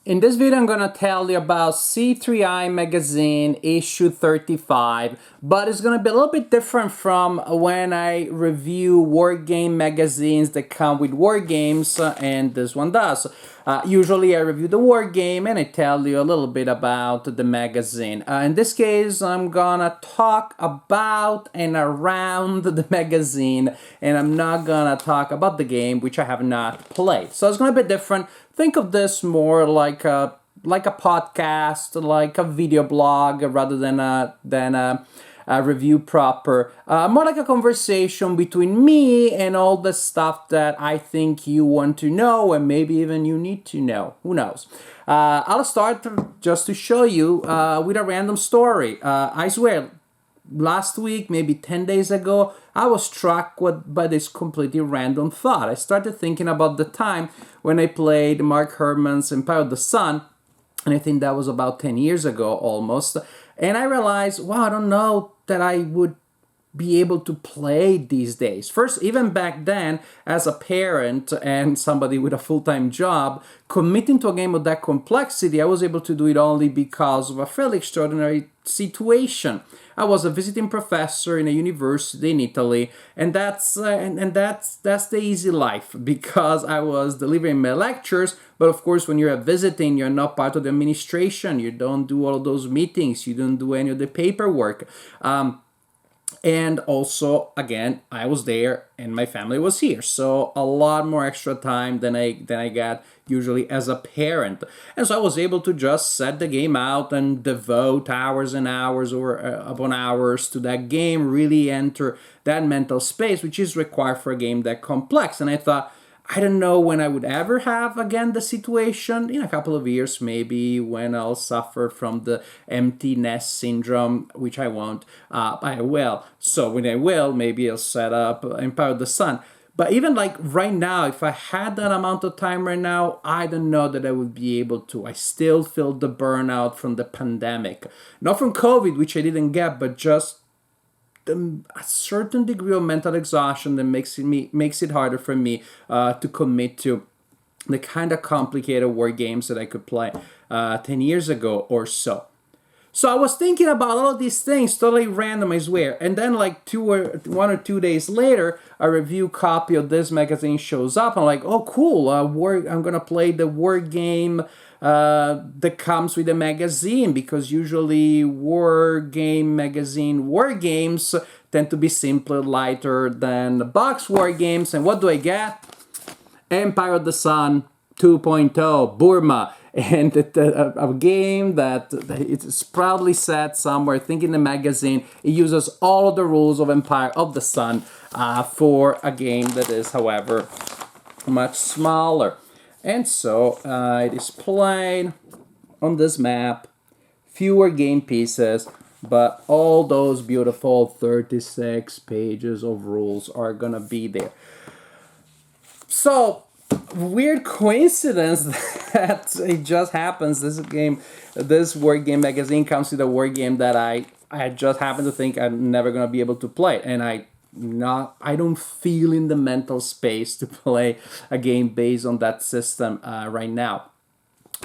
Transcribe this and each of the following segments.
In this video, I'm going to tell you about C3i magazine issue 35, but it's going to be a little bit different from when I review Wargame magazines that come with Wargames, and this one does. Usually I review the Wargame and I tell you a little bit about the magazine. In this case, I'm gonna talk about and around the magazine, and I'm not gonna talk about the game, which I have not played. So it's gonna be different. Think of this more like a podcast, like a video blog, rather than a review proper. More like a conversation between me and all the stuff that I think you want to know, and maybe even you need to know. Who knows? I'll start just to show you with a random story. I swear, last week, maybe 10 days ago, I was struck by this completely random thought. I started thinking about the time when I played Mark Herman's Empire of the Sun, and I think that was about 10 years ago almost. And I realized, wow, I don't know that I would be able to play these days. First, even back then, as a parent and somebody with a full-time job, committing to a game of that complexity, I was able to do it only because of a fairly extraordinary situation. I was a visiting professor in a university in Italy, and that's the easy life, because I was delivering my lectures. But of course, when you're visiting, you're not part of the administration. You don't do all of those meetings. You don't do any of the paperwork. And also, again, I was there and my family was here, so a lot more extra time than I got usually as a parent. And so I was able to just set the game out and devote hours and hours or upon hours to that game, really enter that mental space which is required for a game that complex. And I thought, I don't know when I would ever have again the situation. In a couple of years, maybe, when I'll suffer from the empty nest syndrome, which I won't. I will. So when I will, maybe I'll set up Empire of the Sun. But even like right now, if I had that amount of time right now, I don't know that I would be able to. I still feel the burnout from the pandemic. Not from COVID, which I didn't get, but just a certain degree of mental exhaustion that makes it harder for me to commit to the kind of complicated war games that I could play 10 years ago or so. So I was thinking about all of these things, totally random, I swear. And then like 1 or 2 days later, a review copy of this magazine shows up. I'm like, oh, cool, I'm going to play the war game that comes with the magazine, because usually war games tend to be simpler, lighter than the box war games. And what do I get? Empire of the Sun 2.0, Burma. And a game that it's proudly set somewhere, I think in the magazine. It uses all of the rules of Empire of the Sun for a game that is, however, much smaller. And so it is played on this map, fewer game pieces, but all those beautiful 36 pages of rules are gonna be there. So, weird coincidence that it just happens. This war game magazine comes with a war game that I just happen to think I'm never gonna be able to play, and I don't feel in the mental space to play a game based on that system right now.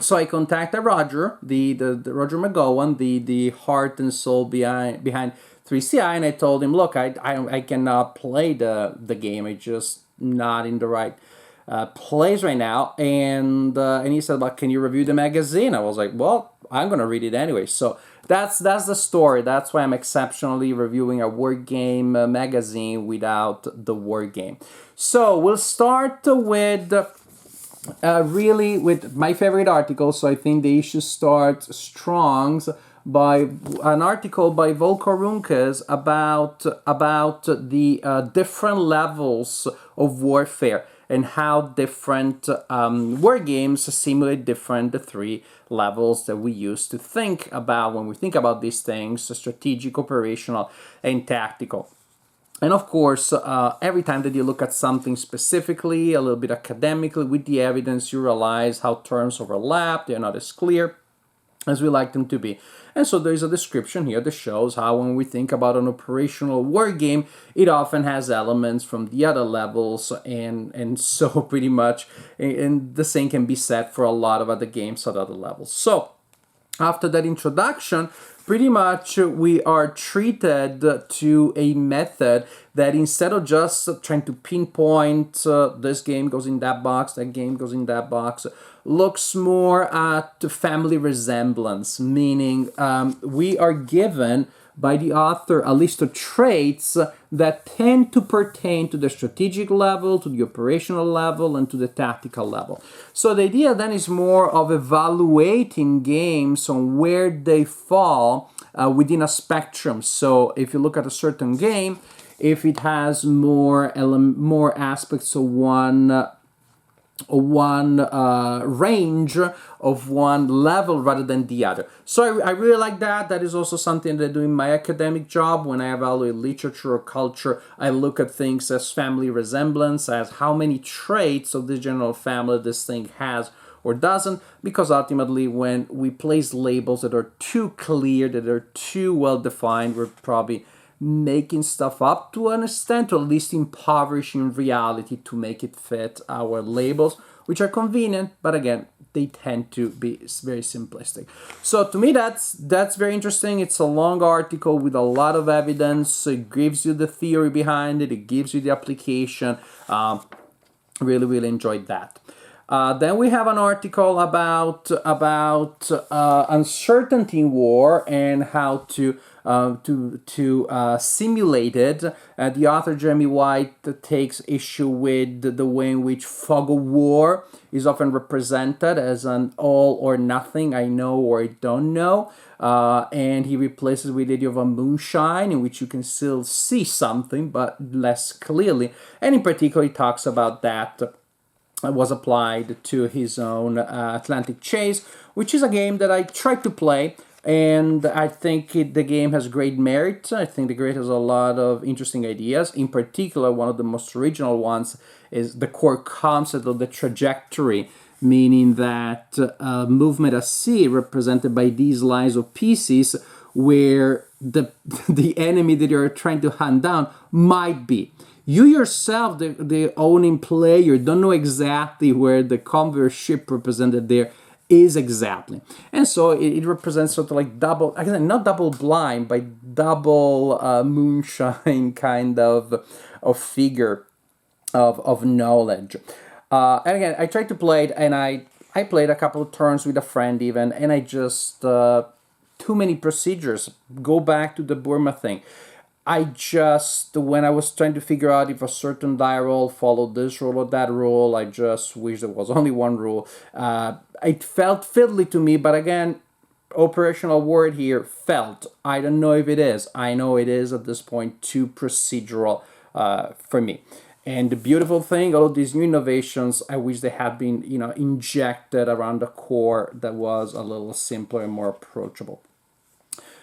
So I contacted Roger, the Roger McGowan, the heart and soul behind C3i, and I told him, look, I cannot play the game. I just not in the right place right now. And he said, "But can you review the magazine?" I was like, "Well, I'm gonna read it anyway." So that's the story. That's why I'm exceptionally reviewing a word game magazine without the word game. So we'll start with really with my favorite article. So I think the issue starts strong by an article by Volker Runkes about the different levels of warfare and how different war games simulate the three levels that we used to think about when we think about these things: strategic, operational, and tactical. And of course, every time that you look at something specifically, a little bit academically, with the evidence, you realize how terms overlap, they're not as clear. as we like them to be. And so there's a description here that shows how when we think about an operational war game, it often has elements from the other levels, and so pretty much, and the same can be said for a lot of other games at other levels. So after that introduction, pretty much we are treated to a method that instead of just trying to pinpoint this game goes in that box, that game goes in that box, looks more at family resemblance, meaning we are given by the author a list of traits that tend to pertain to the strategic level, to the operational level, and to the tactical level. So the idea then is more of evaluating games on where they fall within a spectrum. So if you look at a certain game, if it has more aspects of one range of one level rather than the other. So I really like that. That is also something that I do in my academic job. When I evaluate literature or culture, I look at things as family resemblance, as how many traits of the general family this thing has or doesn't, because ultimately when we place labels that are too clear, that are too well defined, we're probably making stuff up to an extent, or at least impoverishing reality to make it fit our labels, which are convenient, but again, they tend to be very simplistic. So to me, that's very interesting. It's a long article with a lot of evidence. It gives you the theory behind it. It gives you the application. Really enjoyed that. Then we have an article about uncertainty in war and how to simulate it. The author Jeremy White takes issue with the way in which fog of war is often represented as an all or nothing, I know or I don't know, and he replaces with the idea of a moonshine in which you can still see something but less clearly, and in particular he talks about that was applied to his own Atlantic Chase, which is a game that I tried to play, and I think the game has great merit. I think the game has a lot of interesting ideas. In particular, one of the most original ones is the core concept of the trajectory, meaning that movement at sea represented by these lines of pieces where the enemy that you're trying to hunt down might be. You yourself, the owning player, don't know exactly where the convoy ship represented there is exactly. And so it represents sort of like double, again, not double blind, but double moonshine kind of figure of knowledge. And again, I tried to play it, and I played a couple of turns with a friend even, and I just, too many procedures. Go back to the Burma thing. I just, when I was trying to figure out if a certain die roll followed this rule or that rule, I just wish there was only one rule. It felt fiddly to me, but again, operational word here, felt. I don't know if it is. I know it is at this point too procedural for me. And the beautiful thing, all of these new innovations, I wish they had been, injected around the core that was a little simpler and more approachable.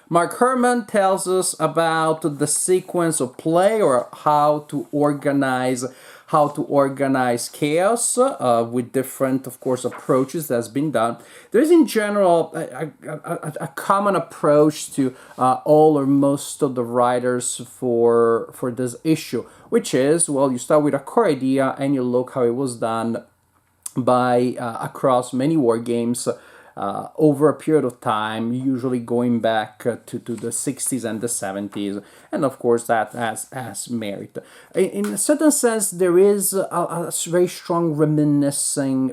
Mark Herman tells us about the sequence of play, or how to organize chaos with different, of course, approaches that's been done. There is in general a common approach to all or most of the writers for this issue, which is, well, you start with a core idea and you look how it was done by across many war games over a period of time, usually going back to the 60s and the 70s, and of course that has merit. In a certain sense, there is a very strong reminiscing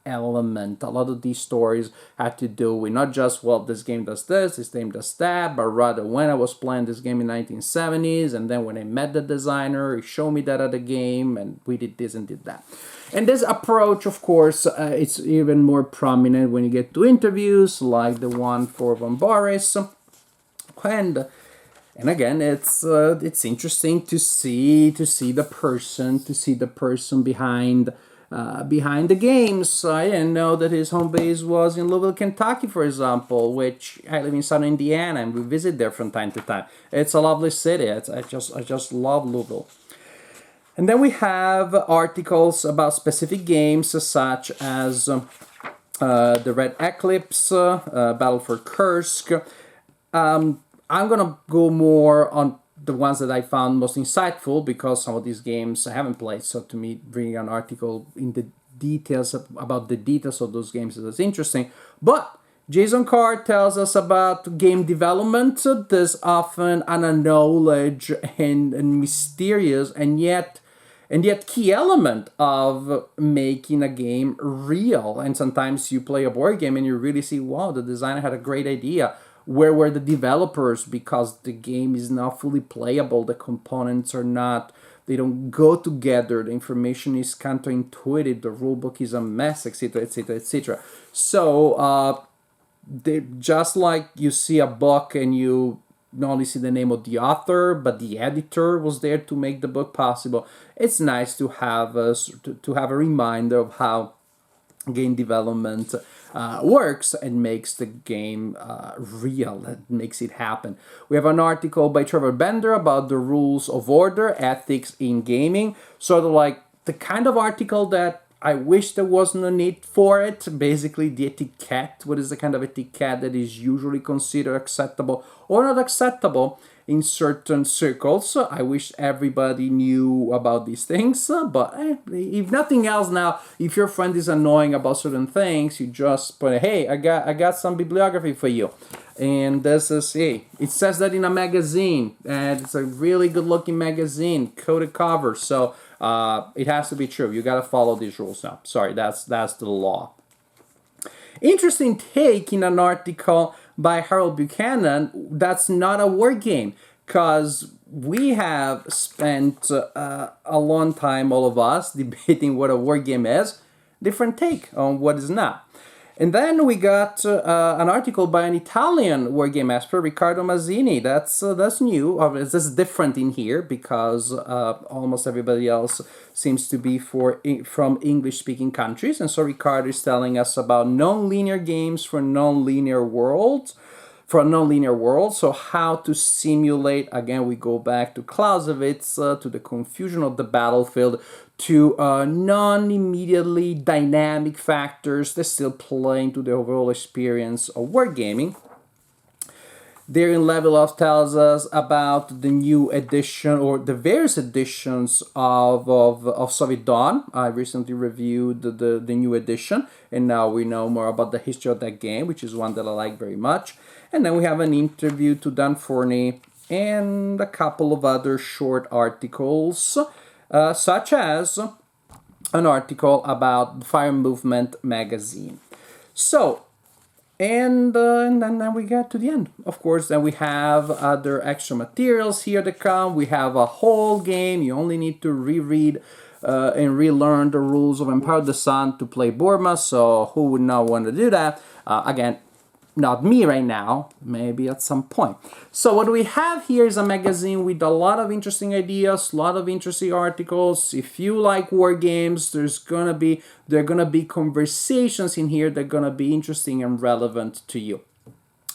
element. A lot of these stories had to do with not just, well, this game does this game does that, but rather when I was playing this game in 1970s, and then when I met the designer, he showed me that other game, and we did this and did that. And this approach, of course, it's even more prominent when you get to interviews like the one for Von Boris. And again, it's interesting to see the person behind the games. I didn't know that his home base was in Louisville, Kentucky, for example, which I live in Southern Indiana, and we visit there from time to time. It's a lovely city. I just love Louisville. And then we have articles about specific games, such as the Red Eclipse, Battle for Kursk. I'm gonna go more on the ones that I found most insightful because some of these games I haven't played. So to me, reading an article in the details about the details of those games is interesting. But Jason Carr tells us about game development. There's often an unknowledge and mysterious and yet key element of making a game real. And sometimes you play a board game and you really see, wow, the designer had a great idea. Where were the developers? Because the game is not fully playable. The components are not, they don't go together. The information is counterintuitive. The rulebook is a mess, etc., etc., etc. So just like you see a book and you not only see the name of the author, but the editor was there to make the book possible. It's nice to have to have a reminder of how game development works and makes the game real, that makes it happen. We have an article by Trevor Bender about the rules of order, ethics in gaming, sort of like the kind of article that I wish there was no need for it. Basically, the etiquette. What is the kind of etiquette that is usually considered acceptable or not acceptable in certain circles? I wish everybody knew about these things. But if nothing else, now, if your friend is annoying about certain things, you just put, hey, I got some bibliography for you. And this is, hey, it says that in a magazine, and it's a really good-looking magazine, coated cover. So it has to be true. You got to follow these rules now. Sorry, that's the law. Interesting take in an article by Harold Buchanan. That's not a word game, because we have spent a long time, all of us, debating what a word game is. Different take on what is not. And then we got an article by an Italian wargame expert, Riccardo Mazzini. That's new. This is different in here because almost everybody else seems to be from English-speaking countries. And so Riccardo is telling us about non-linear games for non-linear worlds. For a non-linear world, so how to simulate, again, we go back to Clausewitz, to the confusion of the battlefield, to non-immediately dynamic factors that still play into the overall experience of wargaming. Therein Levelov tells us about the new edition or the various editions of Soviet Dawn. I recently reviewed the new edition, and now we know more about the history of that game, which is one that I like very much. And then we have an interview to Dan Forney and a couple of other short articles, such as an article about Fire Movement magazine. So, and then we get to the end. Of course, then we have other extra materials here to come. We have a whole game. You only need to reread and relearn the rules of Empire of the Sun to play Burma. So who would not want to do that? Again, not me right now, maybe at some point. So what we have here is a magazine with a lot of interesting ideas, a lot of interesting articles. If you like war games, there are gonna be conversations in here that are gonna be interesting and relevant to you.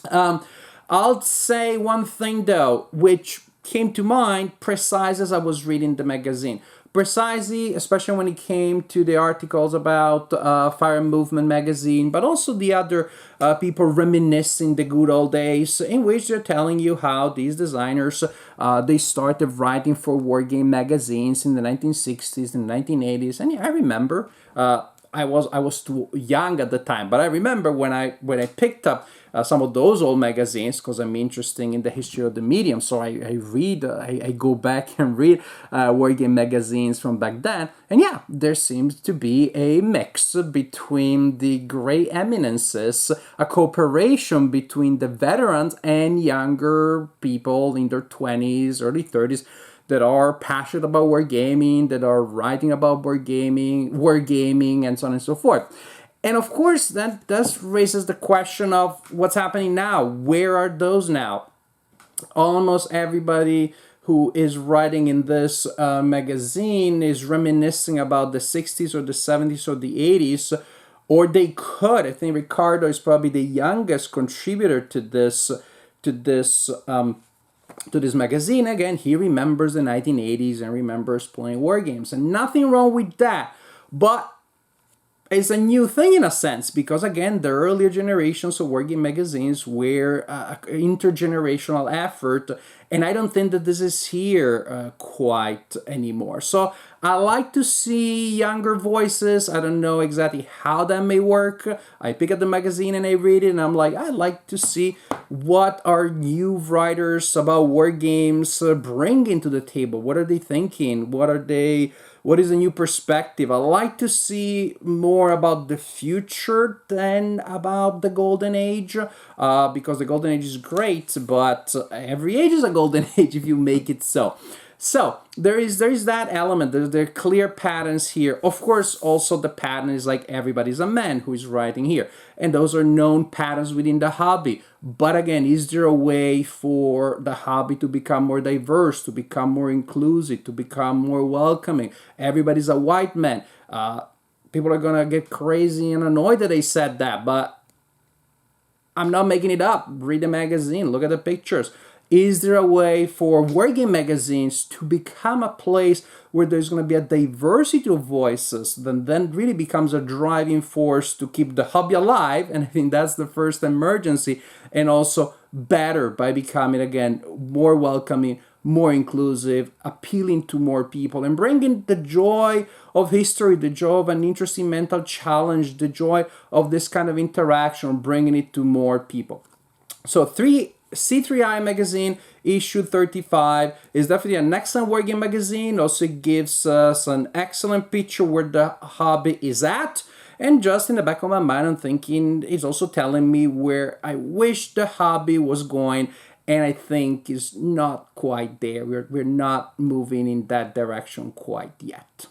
I'll say one thing though, which came to mind precise as I was reading the magazine. Precisely, especially when it came to the articles about Fire Movement magazine, but also the other people reminiscing the good old days, in which they're telling you how these designers they started writing for wargame magazines in the 1960s and 1980s. And yeah, I remember I was too young at the time, but I remember when I picked up some of those old magazines, because I'm interested in the history of the medium. So I go back and read wargame magazines from back then. And yeah, there seems to be a mix between the great eminences, a cooperation between the veterans and younger people in their 20s, early 30s, that are passionate about wargaming, that are writing about wargaming, and so on and so forth. And of course, that does raises the question of what's happening now. Where are those now? Almost everybody who is writing in this magazine is reminiscing about the 60s or the 70s or the 80s, or they could. I think Ricardo is probably the youngest contributor to this magazine. Again, he remembers the 1980s and remembers playing war games, and nothing wrong with that. But it's a new thing in a sense because again the earlier generations of Wargame magazines were intergenerational effort, and I don't think that this is here quite anymore. So I like to see younger voices. I don't know exactly how that may work. I pick up the magazine and I read it and I'm like, I'd like to see what are new writers about war games bringing to the table. What are they thinking? What is a new perspective? I like to see more about the future than about the golden age, because the golden age is great, but every age is a golden age if you make it so. So there is that element. There are clear patterns here. Of course, also the pattern is like everybody's a man who is writing here, and those are known patterns within the hobby. But again, is there a way for the hobby to become more diverse, to become more inclusive, to become more welcoming? Everybody's a white man. People are gonna get crazy and annoyed that they said that, but I'm not making it up. Read the magazine, look at the pictures. Is there a way for Wargame magazines to become a place where there's going to be a diversity of voices that then really becomes a driving force to keep the hobby alive? And I think that's the first emergency, and also better by becoming, again, more welcoming, more inclusive, appealing to more people, and bringing the joy of history, the joy of an interesting mental challenge, the joy of this kind of interaction, bringing it to more people. So C3i magazine, issue 35, is definitely an excellent Wargame magazine. Also gives us an excellent picture where the hobby is at. And just in the back of my mind, I'm thinking it's also telling me where I wish the hobby was going, and I think is not quite there. We're not moving in that direction quite yet.